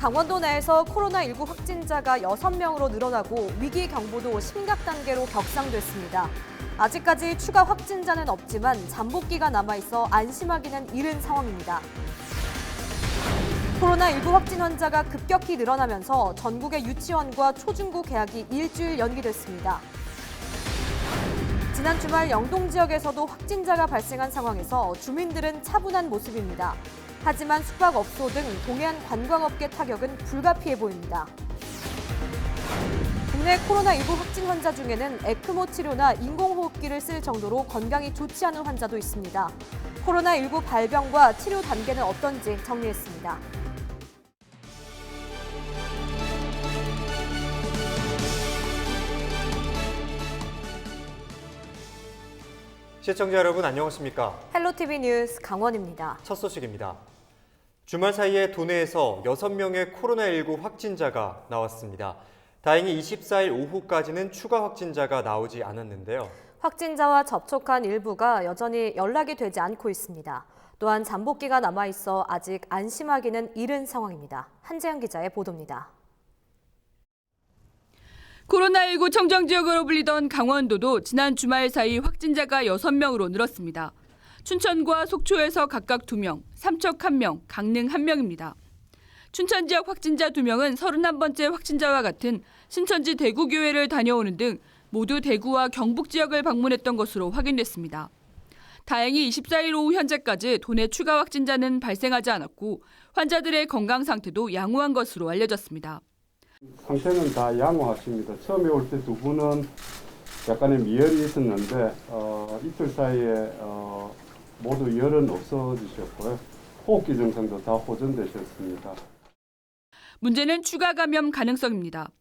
강원도 내에서 코로나19 확진자가 6명으로 늘어나고 위기 경보도 심각 단계로 격상됐습니다. 아직까지 추가 확진자는 없지만 잠복기가 남아있어 안심하기는 이른 상황입니다. 코로나19 확진 환자가 급격히 늘어나면서 전국의 유치원과 초중고 개학이 일주일 연기됐습니다. 지난 주말 영동 지역에서도 확진자가 발생한 상황에서 주민들은 차분한 모습입니다. 하지만 숙박업소 등 동해안 관광업계 타격은 불가피해 보입니다. 국내 코로나19 확진 환자 중에는 에크모 치료나 인공호흡기를 쓸 정도로 건강이 좋지 않은 환자도 있습니다. 코로나19 발병과 치료 단계는 어떤지 정리했습니다. 시청자 여러분 안녕하십니까? 헬로티비 뉴스 강원입니다. 첫 소식입니다. 주말 사이에 도내에서 6명의 코로나19 확진자가 나왔습니다. 다행히 24일 오후까지는 추가 확진자가 나오지 않았는데요. 확진자와 접촉한 일부가 여전히 연락이 되지 않고 있습니다. 또한 잠복기가 남아있어 아직 안심하기는 이른 상황입니다. 한재현 기자의 보도입니다. 코로나19 청정지역으로 불리던 강원도도 지난 주말 사이 확진자가 6명으로 늘었습니다. 춘천과 속초에서 각각 2명, 삼척 1명, 강릉 1명입니다. 춘천 지역 확진자 2명은 31번째 확진자와 같은 신천지 대구교회를 다녀오는 등 모두 대구와 경북 지역을 방문했던 것으로 확인됐습니다. 다행히 24일 오후 현재까지 도내 추가 확진자는 발생하지 않았고 환자들의 건강 상태도 양호한 것으로 알려졌습니다. 상태는 다 양호하십니다. 처음에 올 때 2분은 약간의 미열이 있었는데 이틀 사이에 모두 열은 없어지셨고요. 호흡기 증상도 다 호전되셨습니다. 문제는 추가 감염 가능성입니다.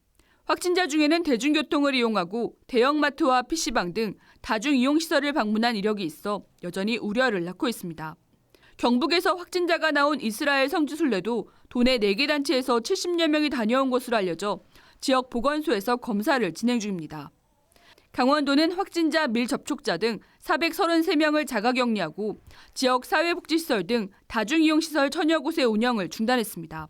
확진자 중에는 대중교통을 이용하고 대형마트와 PC방 등 다중이용시설을 방문한 이력이 있어 여전히 우려를 낳고 있습니다. 경북에서 확진자가 나온 이스라엘 성지순례도 도내 4개 단체에서 70여 명이 다녀온 것으로 알려져 지역 보건소에서 검사를 진행 중입니다. 강원도는 확진자 밀접촉자 등 433명을 자가격리하고 지역 사회복지시설 등 다중이용시설 천여 곳의 운영을 중단했습니다.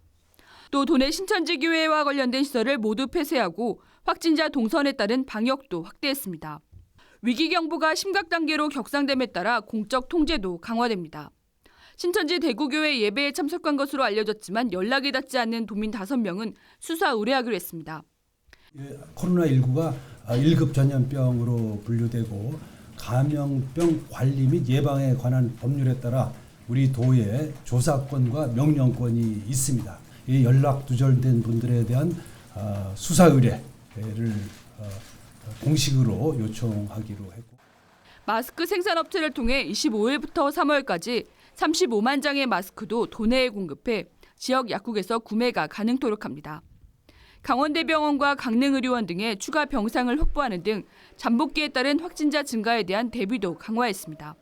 또 도내 신천지 교회와 관련된 시설을 모두 폐쇄하고 확진자 동선에 따른 방역도 확대했습니다. 위기경보가 심각 단계로 격상됨에 따라 공적 통제도 강화됩니다. 신천지 대구교회 예배에 참석한 것으로 알려졌지만 연락이 닿지 않는 도민 5명은 수사 의뢰하기로 했습니다. 코로나19가 1급 전염병으로 분류되고 감염병 관리 및 예방에 관한 법률에 따라 우리 도에 조사권과 명령권이 있습니다. 이 연락 두절된 분들에 대한 수사 의뢰를 공식으로 요청하기로 했고. 마스크 생산업체를 통해 25일부터 3월까지 35만 장의 마스크도 도내에 공급해 지역 약국에서 구매가 가능토록 합니다. 강원대병원과 강릉의료원 등의 추가 병상을 확보하는 등 잠복기에 따른 확진자 증가에 대한 대비도 강화했습니다.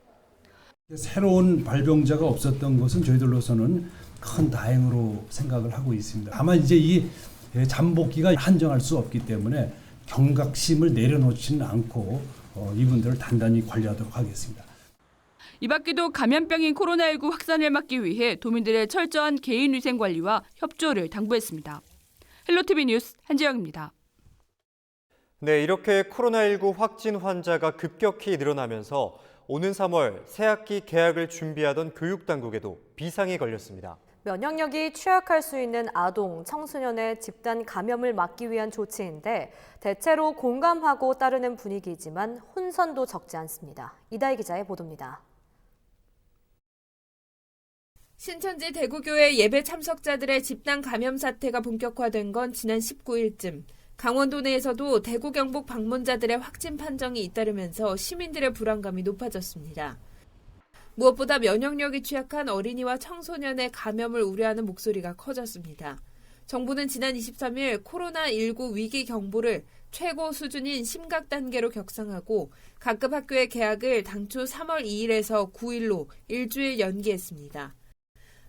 새로운 발병자가 없었던 것은 저희들로서는 큰 다행으로 생각을 하고 있습니다. 다만 이제 이 잠복기가 한정할 수 없기 때문에 경각심을 내려놓지는 않고 이분들을 단단히 관리하도록 하겠습니다. 이 밖에도 감염병인 코로나19 확산을 막기 위해 도민들의 철저한 개인위생 관리와 협조를 당부했습니다. 헬로티비 뉴스 한지영입니다. 네, 이렇게 코로나19 확진 환자가 급격히 늘어나면서 오는 3월 새학기 개학을 준비하던 교육당국에도 비상이 걸렸습니다. 면역력이 취약할 수 있는 아동, 청소년의 집단 감염을 막기 위한 조치인데 대체로 공감하고 따르는 분위기이지만 혼선도 적지 않습니다. 이다희 기자의 보도입니다. 신천지 대구교회 예배 참석자들의 집단 감염 사태가 본격화된 건 지난 19일쯤. 강원도 내에서도 대구 경북 방문자들의 확진 판정이 잇따르면서 시민들의 불안감이 높아졌습니다. 무엇보다 면역력이 취약한 어린이와 청소년의 감염을 우려하는 목소리가 커졌습니다. 정부는 지난 23일 코로나19 위기 경보를 최고 수준인 심각 단계로 격상하고 각급 학교의 개학을 당초 3월 2일에서 9일로 일주일 연기했습니다.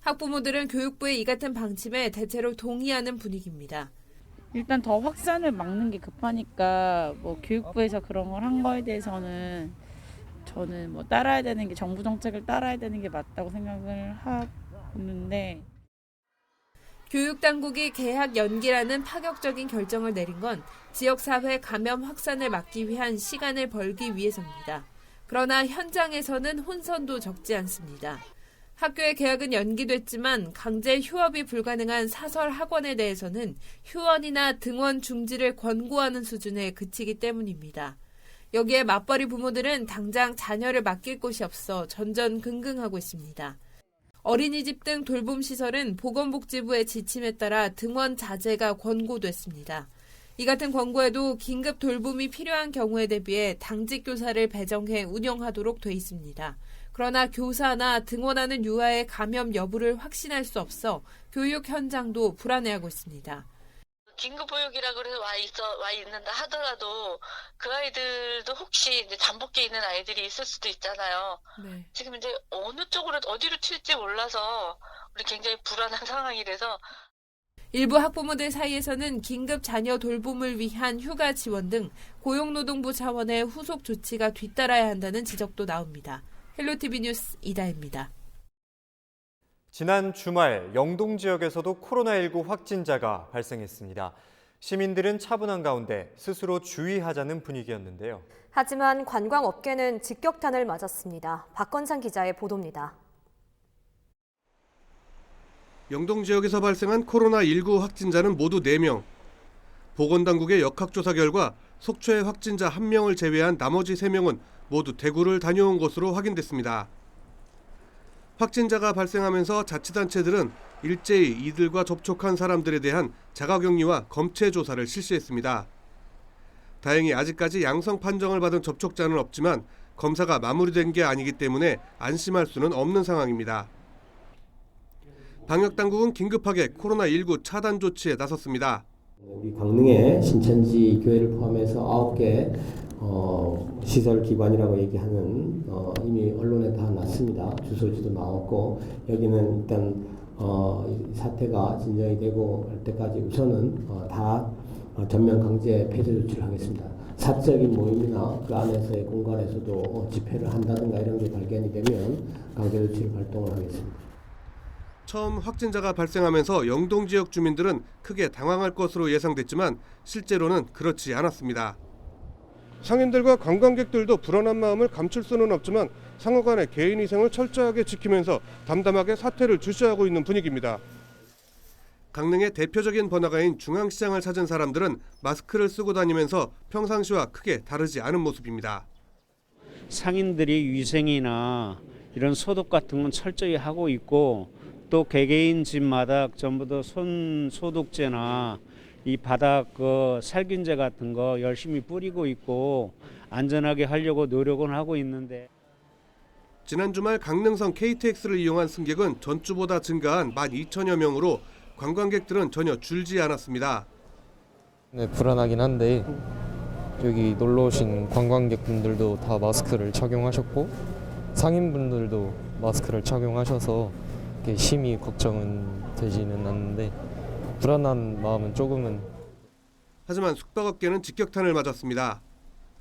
학부모들은 교육부의 이 같은 방침에 대체로 동의하는 분위기입니다. 일단 더 확산을 막는 게 급하니까 교육부에서 그런 걸 한 거에 대해서는 저는 따라야 되는 게 정부 정책을 따라야 되는 게 맞다고 생각을 하는데 교육당국이 개학 연기라는 파격적인 결정을 내린 건 지역사회 감염 확산을 막기 위한 시간을 벌기 위해서입니다. 그러나 현장에서는 혼선도 적지 않습니다. 학교의 개학은 연기됐지만 강제 휴업이 불가능한 사설 학원에 대해서는 휴원이나 등원 중지를 권고하는 수준에 그치기 때문입니다. 여기에 맞벌이 부모들은 당장 자녀를 맡길 곳이 없어 전전긍긍하고 있습니다. 어린이집 등 돌봄시설은 보건복지부의 지침에 따라 등원 자제가 권고됐습니다. 이 같은 권고에도 긴급 돌봄이 필요한 경우에 대비해 당직 교사를 배정해 운영하도록 돼 있습니다. 그러나 교사나 등원하는 유아의 감염 여부를 확신할 수 없어 교육 현장도 불안해하고 있습니다. 긴급보육이라 그래서 와 있는다 하더라도 그 아이들도 혹시 이제 잠복기에 있는 아이들이 있을 수도 있잖아요. 네. 지금 이제 어느 쪽으로 어디로 튈지 몰라서 우리 굉장히 불안한 상황이라서 일부 학부모들 사이에서는 긴급 자녀 돌봄을 위한 휴가 지원 등 고용노동부 차원의 후속 조치가 뒤따라야 한다는 지적도 나옵니다. 헬로티비 뉴스 이다혜입니다. 지난 주말 영동 지역에서도 코로나19 확진자가 발생했습니다. 시민들은 차분한 가운데 스스로 주의하자는 분위기였는데요. 하지만 관광업계는 직격탄을 맞았습니다. 박건상 기자의 보도입니다. 영동 지역에서 발생한 코로나19 확진자는 모두 4명. 보건당국의 역학조사 결과 속초의 확진자 1명을 제외한 나머지 3명은 모두 대구를 다녀온 것으로 확인됐습니다. 확진자가 발생하면서 자치단체들은 일제히 이들과 접촉한 사람들에 대한 자가격리와 검체 조사를 실시했습니다. 다행히 아직까지 양성 판정을 받은 접촉자는 없지만 검사가 마무리된 게 아니기 때문에 안심할 수는 없는 상황입니다. 방역당국은 긴급하게 코로나19 차단 조치에 나섰습니다. 우리 강릉의 신천지 교회를 포함해서 9개 시설기관이라고 얘기하는 이미 언론에 다 났습니다. 주소지도 나왔고 여기는 일단 사태가 진정이 되고 할 때까지 우선은 다 전면 강제 폐쇄 조치를 하겠습니다. 사적인 모임이나 그 안에서의 공간에서도 집회를 한다든가 이런 게 발견이 되면 강제 조치를 발동을 하겠습니다. 처음 확진자가 발생하면서 영동 지역 주민들은 크게 당황할 것으로 예상됐지만 실제로는 그렇지 않았습니다. 상인들과 관광객들도 불안한 마음을 감출 수는 없지만 상호 간의 개인위생을 철저하게 지키면서 담담하게 사태를 주시하고 있는 분위기입니다. 강릉의 대표적인 번화가인 중앙시장을 찾은 사람들은 마스크를 쓰고 다니면서 평상시와 크게 다르지 않은 모습입니다. 상인들이 위생이나 이런 소독 같은 건 철저히 하고 있고 또 개개인 집마다 전부 다 손 소독제나 이 바닥 살균제 같은 거 열심히 뿌리고 있고 안전하게 하려고 노력은 하고 있는데 지난 주말 강릉선 KTX를 이용한 승객은 전주보다 증가한 12,000여 명으로 관광객들은 전혀 줄지 않았습니다. 네, 불안하긴 한데 여기 놀러 오신 관광객분들도 다 마스크를 착용하셨고 상인분들도 마스크를 착용하셔서 심히 걱정은 되지는 않는데 불안한 마음은 조금은. 하지만 숙박업계는 직격탄을 맞았습니다.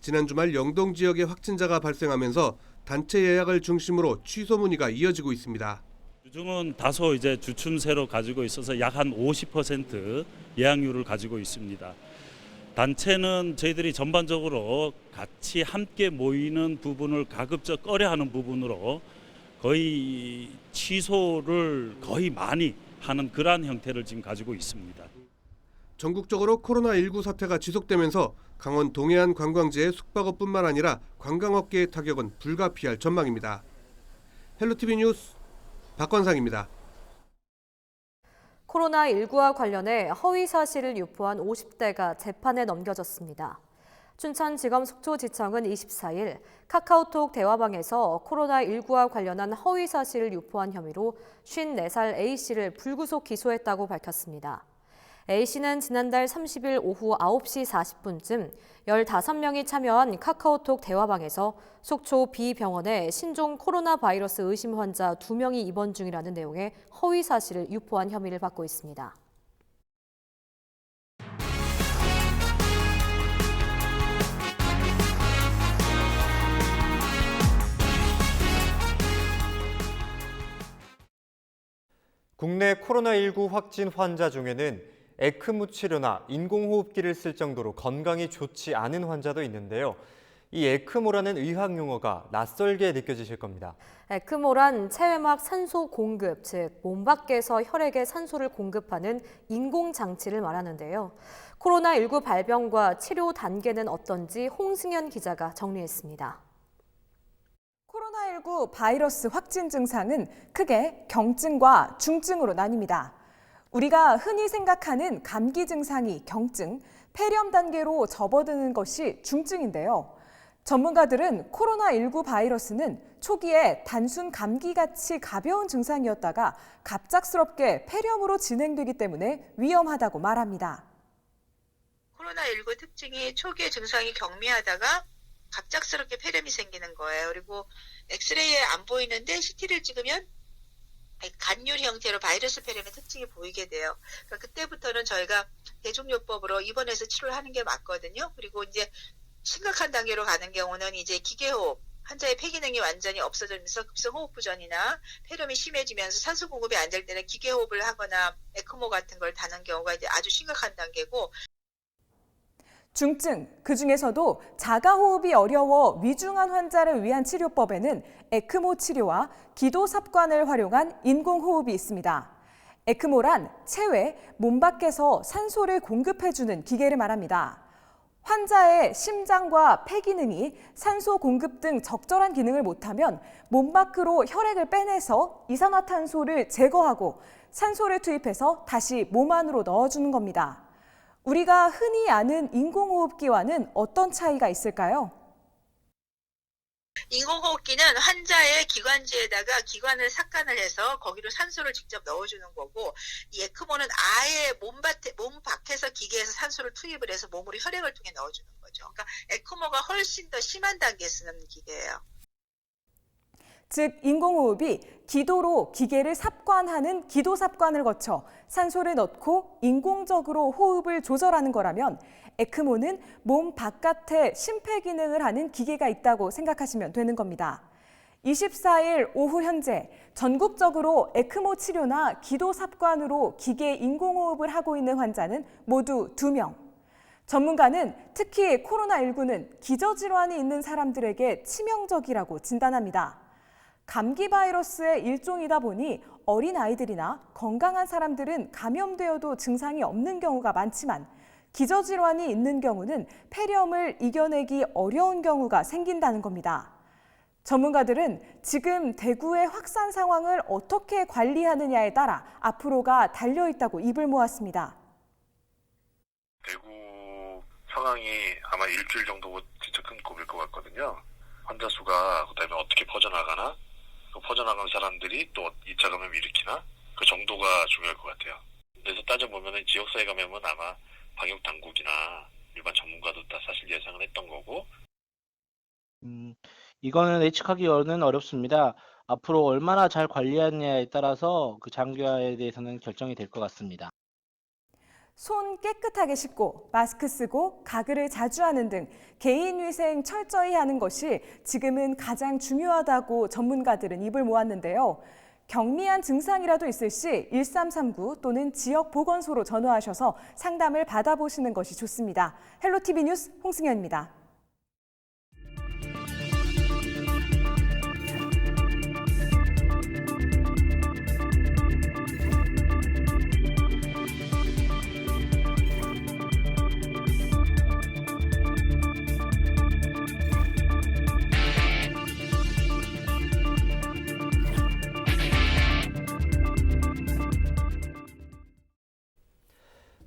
지난 주말 영동 지역에 확진자가 발생하면서 단체 예약을 중심으로 취소 문의가 이어지고 있습니다. 요즘은 다소 이제 주춤세로 가지고 있어서 약 한 50% 예약률을 가지고 있습니다. 단체는 저희들이 전반적으로 같이 함께 모이는 부분을 가급적 꺼려하는 부분으로 거의 취소를 거의 많이 하는 그러한 형태를 지금 가지고 있습니다. 전국적으로 코로나19 사태가 지속되면서 강원 동해안 관광지의 숙박업뿐만 아니라 관광업계의 타격은 불가피할 전망입니다. 헬로티비 뉴스 박건상입니다. 코로나19와 관련해 허위 사실을 유포한 50대가 재판에 넘겨졌습니다. 춘천지검 속초지청은 24일 카카오톡 대화방에서 코로나19와 관련한 허위 사실을 유포한 혐의로 54살 A씨를 불구속 기소했다고 밝혔습니다. A씨는 지난달 30일 오후 9시 40분쯤 15명이 참여한 카카오톡 대화방에서 속초 B병원에 신종 코로나 바이러스 의심 환자 2명이 입원 중이라는 내용의 허위 사실을 유포한 혐의를 받고 있습니다. 국내 코로나19 확진 환자 중에는 에크모 치료나 인공호흡기를 쓸 정도로 건강이 좋지 않은 환자도 있는데요. 이 에크모라는 의학 용어가 낯설게 느껴지실 겁니다. 에크모란 체외막 산소 공급, 즉 몸 밖에서 혈액에 산소를 공급하는 인공장치를 말하는데요. 코로나19 발병과 치료 단계는 어떤지 홍승현 기자가 정리했습니다. 코로나19 바이러스 확진 증상은 크게 경증과 중증으로 나뉩니다. 우리가 흔히 생각하는 감기 증상이 경증, 폐렴 단계로 접어드는 것이 중증인데요. 전문가들은 코로나19 바이러스는 초기에 단순 감기같이 가벼운 증상이었다가 갑작스럽게 폐렴으로 진행되기 때문에 위험하다고 말합니다. 코로나19 특징이 초기에 증상이 경미하다가 갑작스럽게 폐렴이 생기는 거예요. 그리고 엑스레이에 안 보이는데 CT를 찍으면 간율 형태로 바이러스 폐렴의 특징이 보이게 돼요. 그러니까 그때부터는 저희가 대중요법으로 입원해서 치료를 하는 게 맞거든요. 그리고 이제 심각한 단계로 가는 경우는 이제 기계호흡, 환자의 폐기능이 완전히 없어지면서 급성호흡부전이나 폐렴이 심해지면서 산소 공급이 안 될 때는 기계호흡을 하거나 에크모 같은 걸 다는 경우가 이제 아주 심각한 단계고, 중증, 그중에서도 자가호흡이 어려워 위중한 환자를 위한 치료법에는 에크모 치료와 기도삽관을 활용한 인공호흡이 있습니다. 에크모란 체외, 몸 밖에서 산소를 공급해주는 기계를 말합니다. 환자의 심장과 폐 기능이 산소 공급 등 적절한 기능을 못하면 몸 밖으로 혈액을 빼내서 이산화탄소를 제거하고 산소를 투입해서 다시 몸 안으로 넣어주는 겁니다. 우리가 흔히 아는 인공호흡기와는 어떤 차이가 있을까요? 인공호흡기는 환자의 기관지에다가 기관을 삭관을 해서 거기로 산소를 직접 넣어주는 거고, 이 에크모는 아예 몸 밖에서 기계에서 산소를 투입을 해서 몸으로 혈액을 통해 넣어주는 거죠. 그러니까 에크모가 훨씬 더 심한 단계에 쓰는 기계예요. 즉 인공호흡이 기도로 기계를 삽관하는 기도삽관을 거쳐 산소를 넣고 인공적으로 호흡을 조절하는 거라면, 에크모는 몸 바깥에 심폐기능을 하는 기계가 있다고 생각하시면 되는 겁니다. 24일 오후 현재 전국적으로 에크모 치료나 기도삽관으로 기계 인공호흡을 하고 있는 환자는 모두 2명. 전문가는 특히 코로나19는 기저질환이 있는 사람들에게 치명적이라고 진단합니다. 감기 바이러스의 일종이다 보니 어린 아이들이나 건강한 사람들은 감염되어도 증상이 없는 경우가 많지만, 기저질환이 있는 경우는 폐렴을 이겨내기 어려운 경우가 생긴다는 겁니다. 전문가들은 지금 대구의 확산 상황을 어떻게 관리하느냐에 따라 앞으로가 달려있다고 입을 모았습니다. 대구 상황이 아마 일주일 정도 진짜 큰 고비일 것 같거든요. 환자 수가 그다음에 어떻게 퍼져나가나, 그 퍼져나간 사람들이 또 2차 감염 일으키나, 그 정도가 중요할 것 같아요. 그래서 따져보면 지역사회 감염은 아마 방역당국이나 일반 전문가도 다 사실 예상을 했던 거고. 이거는 예측하기는 어렵습니다. 앞으로 얼마나 잘 관리하느냐에 따라서 그 장기화에 대해서는 결정이 될 것 같습니다. 손 깨끗하게 씻고 마스크 쓰고 가글을 자주 하는 등 개인위생 철저히 하는 것이 지금은 가장 중요하다고 전문가들은 입을 모았는데요. 경미한 증상이라도 있을 시 1339 또는 지역보건소로 전화하셔서 상담을 받아보시는 것이 좋습니다. 헬로티비 뉴스 홍승현입니다.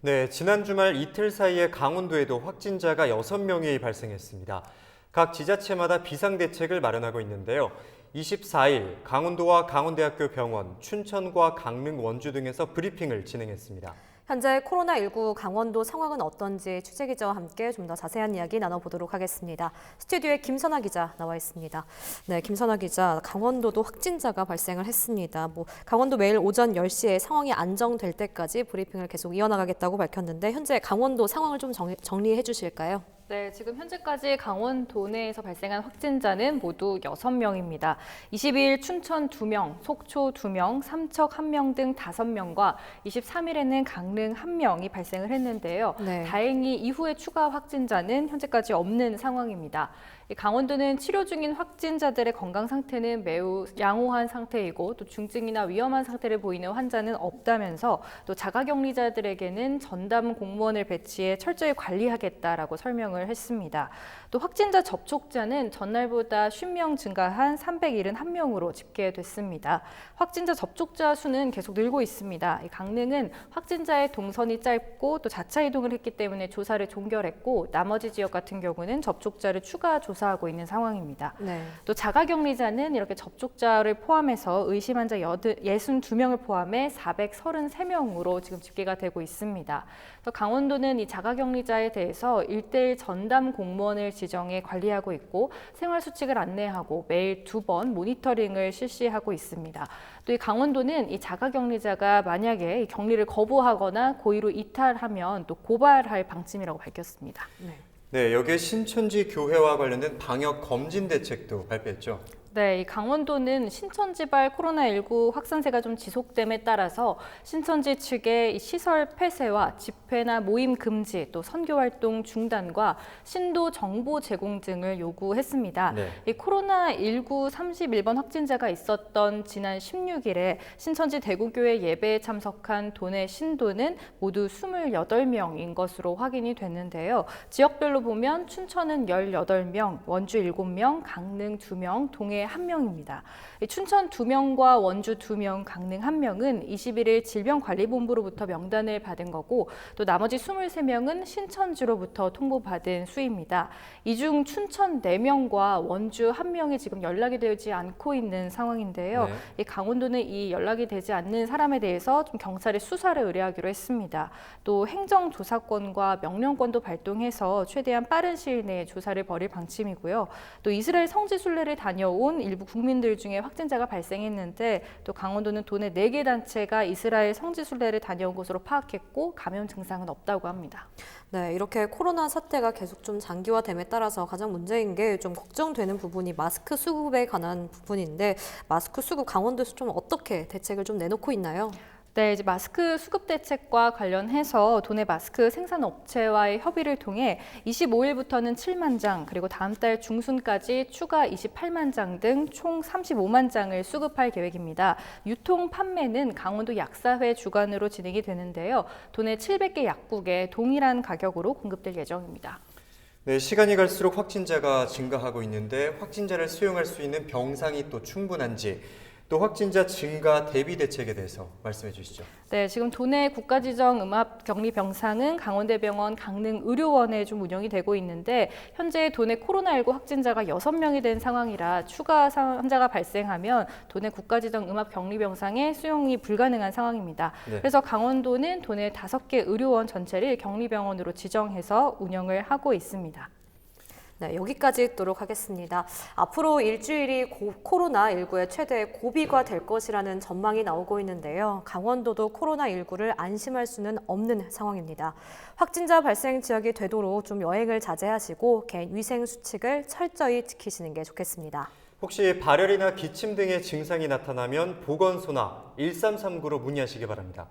네, 지난 주말 이틀 사이에 강원도에도 확진자가 6명이 발생했습니다. 각 지자체마다 비상대책을 마련하고 있는데요. 24일 강원도와 강원대학교 병원, 춘천과 강릉, 원주 등에서 브리핑을 진행했습니다. 현재 코로나19 강원도 상황은 어떤지 취재기자와 함께 좀 더 자세한 이야기 나눠보도록 하겠습니다. 스튜디오에 김선아 기자 나와 있습니다. 네, 김선아 기자, 강원도도 확진자가 발생을 했습니다. 강원도 매일 오전 10시에 상황이 안정될 때까지 브리핑을 계속 이어나가겠다고 밝혔는데, 현재 강원도 상황을 좀 정리해 주실까요? 네, 지금 현재까지 강원도 내에서 발생한 확진자는 모두 6명입니다. 22일 춘천 2명, 속초 2명, 삼척 1명 등 5명과 23일에는 강릉 1명이 발생을 했는데요. 네. 다행히 이후에 추가 확진자는 현재까지 없는 상황입니다. 강원도는 치료 중인 확진자들의 건강 상태는 매우 양호한 상태이고 또 중증이나 위험한 상태를 보이는 환자는 없다면서 또 자가격리자들에게는 전담 공무원을 배치해 철저히 관리하겠다라고 설명을 했습니다. 또 확진자 접촉자는 전날보다 50명 증가한 371명으로 집계됐습니다. 확진자 접촉자 수는 계속 늘고 있습니다. 강릉은 확진자의 동선이 짧고 또 자차 이동을 했기 때문에 조사를 종결했고 나머지 지역 같은 경우는 접촉자를 추가 조사하고 있는 상황입니다. 네. 또 자가격리자는 이렇게 접촉자를 포함해서 의심 환자 62명을 포함해 433명으로 지금 집계가 되고 있습니다. 강원도는 이 자가격리자에 대해서 1:1 전담 공무원을 지정해 관리하고 있고 생활수칙을 안내하고 매일 2번 모니터링을 실시하고 있습니다. 또 이 강원도는 이 자가격리자가 만약에 격리를 거부하거나 고의로 이탈하면 또 고발할 방침이라고 밝혔습니다. 네, 여기에 신천지 교회와 관련된 방역 검진 대책도 발표했죠. 네, 이 강원도는 신천지발 코로나19 확산세가 좀 지속됨에 따라서 신천지 측의 시설 폐쇄와 집회나 모임 금지, 또 선교 활동 중단과 신도 정보 제공 등을 요구했습니다. 네. 이 코로나19 31번 확진자가 있었던 지난 16일에 신천지 대구교회 예배에 참석한 도내 신도는 모두 28명인 것으로 확인이 됐는데요. 지역별로 보면 춘천은 18명, 원주 7명, 강릉 2명, 동해 1명입니다. 춘천 2명과 원주 2명, 강릉 1명은 21일 질병관리본부로부터 명단을 받은 거고 또 나머지 23명은 신천지로부터 통보받은 수입니다. 이 중 춘천 4명과 원주 1명이 지금 연락이 되지 않고 있는 상황인데요. 네. 강원도는 이 연락이 되지 않는 사람에 대해서 좀 경찰에 수사를 의뢰하기로 했습니다. 또 행정조사권과 명령권도 발동해서 최대한 빠른 시일 내에 조사를 벌일 방침이고요. 또 이스라엘 성지순례를 다녀온 일부 국민들 중에 확진자가 발생했는데 또 강원도는 도내 4개 단체가 이스라엘 성지순례를 다녀온 것으로 파악했고 감염 증상은 없다고 합니다. 네, 이렇게 코로나 사태가 계속 좀 장기화됨에 따라서 가장 문제인 게 좀 걱정되는 부분이 마스크 수급에 관한 부분인데 마스크 수급 강원도에서 좀 어떻게 대책을 좀 내놓고 있나요? 네, 이제 마스크 수급 대책과 관련해서 도내 마스크 생산 업체와의 협의를 통해 25일부터는 7만 장, 그리고 다음 달 중순까지 추가 28만 장 등 총 35만 장을 수급할 계획입니다. 유통 판매는 강원도 약사회 주관으로 진행이 되는데요. 도내 700개 약국에 동일한 가격으로 공급될 예정입니다. 네, 시간이 갈수록 확진자가 증가하고 있는데 확진자를 수용할 수 있는 병상이 또 충분한지 또 확진자 증가 대비 대책에 대해서 말씀해 주시죠. 네, 지금 도내 국가지정 음압격리병상은 강원대병원 강릉의료원에 좀 운영이 되고 있는데 현재 도내 코로나19 확진자가 6명이 된 상황이라 추가 환자가 발생하면 도내 국가지정 음압격리병상에 수용이 불가능한 상황입니다. 네. 그래서 강원도는 도내 5개 의료원 전체를 격리병원으로 지정해서 운영을 하고 있습니다. 네, 여기까지 듣도록 하겠습니다. 앞으로 일주일이 코로나19의 최대 고비가 될 것이라는 전망이 나오고 있는데요. 강원도도 코로나19를 안심할 수는 없는 상황입니다. 확진자 발생 지역이 되도록 좀 여행을 자제하시고 개인 위생 수칙을 철저히 지키시는 게 좋겠습니다. 혹시 발열이나 기침 등의 증상이 나타나면 보건소나 1339로 문의하시기 바랍니다.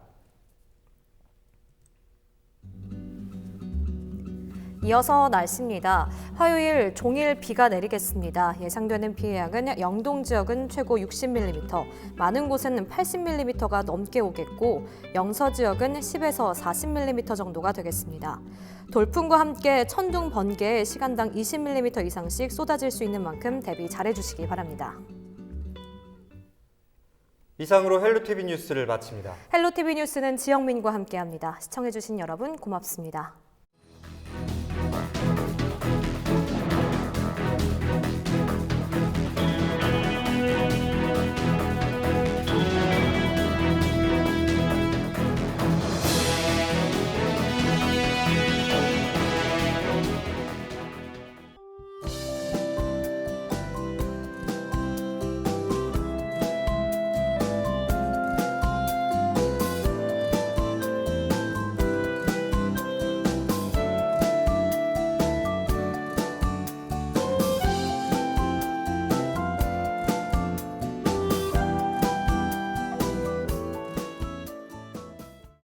이어서 날씨입니다. 화요일 종일 비가 내리겠습니다. 예상되는 비의 양은 영동 지역은 최고 60mm, 많은 곳은 80mm가 넘게 오겠고 영서 지역은 10에서 40mm 정도가 되겠습니다. 돌풍과 함께 천둥, 번개에 시간당 20mm 이상씩 쏟아질 수 있는 만큼 대비 잘해주시기 바랍니다. 이상으로 헬로티비 뉴스를 마칩니다. 헬로티비 뉴스는 지영민과 함께합니다. 시청해주신 여러분 고맙습니다.